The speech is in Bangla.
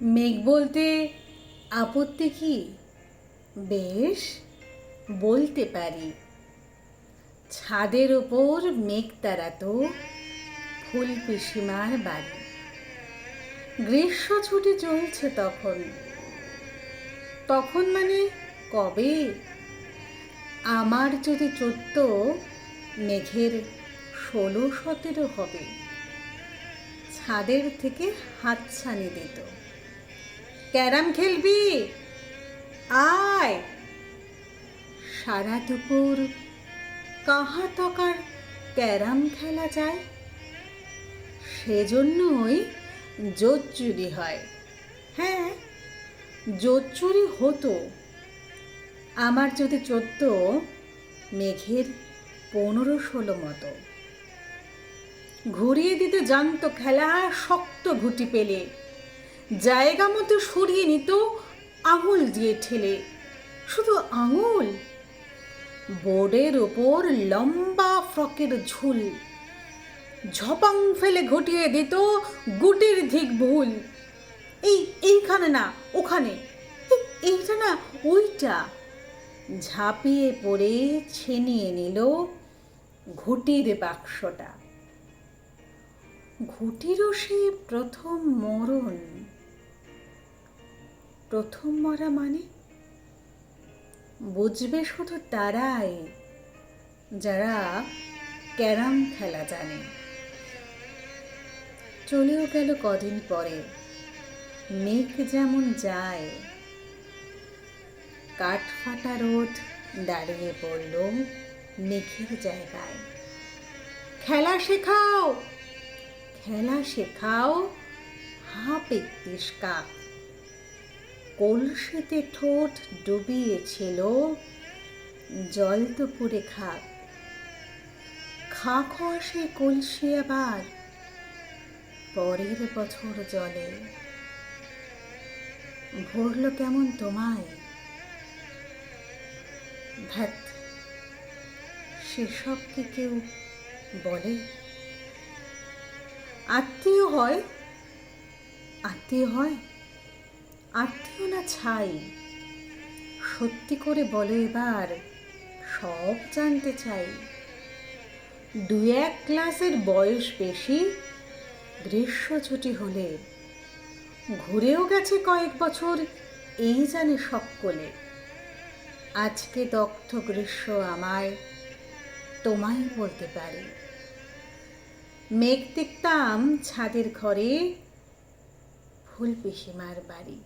মেঘ বলতে আপত্তি কি? বেশ, বলতে পারি। ছাদের ওপর মেঘ তাড়াতো ফুল পিসিমার বাড়ি। গ্রীষ্ম ছুটি চলছে তখন। তখন মানে কবে? আমার যদি 14, মেঘের 16-17 হবে। ছাদের থেকে হাতছানি দিত। ক্যারাম খেলবি? আয়। সারা দুপুর কাহা তকার ক্যারাম খেলা যায়। সেজন্যই জোত চুরি হয়। হ্যাঁ, জোত চুরি হতো। আমার যদি 14, মেঘের 15-16 মতো। ঘুরিয়ে দিতে জানতো খেলা শক্ত ঘুটি পেলে। জায়গা মতো সরিয়ে নিত আঙুল দিয়ে ঠেলে। শুধু আঙুল, বোর্ডের ওপর লম্বা ফ্রকের ঝুল। ঝপাং ফেলে ঘটিয়ে দিত গুটির ধিক ভুল। এইখানে না ওখানে, এইটা না ওইটা। ঝাঁপিয়ে পড়ে ছিনিয়ে নিল ঘুটির বাক্সটা। ঘুটিরও সে প্রথম মরণ। প্রথম মরা মানে বুঝবে শুধু তারাই যারা ক্যারাম খেলা জানে। চলেও গেল কদিন পরে। মেঘ যেমন যায়। কাঠ ফাটা রোদ দাঁড়িয়ে পড়ল মেঘের জায়গায়। খেলা শেখাও, খেলা শেখাও, হাঁপ 31 কাপ। কলসিতে ঠোঁট ডুবিয়েছিল জল তো পুড়ে খাক। খাক সে কলসি আবার পরের বছর জলে। ভরল কেমন তোমায়? ধ্যাত, সেসব কি কেউ বলে? আত্মীয় হয়, আত্মীয় হয়, আত্মীয় না ছাই। সত্যি করে বলো এবার, সব জানতে চাই। 2-1 ক্লাসের বয়স বেশি। গ্রীষ্ম ছুটি হলে ঘুরেও গেছে কয়েক বছর, এই জানে সকলে। আজকে দগ্ধ গ্রীষ্ম আমায় তোমায় বলতে পারে। মেঘ দেখতাম ছাদের ঘরে ফুল পিসিমার বাড়ি।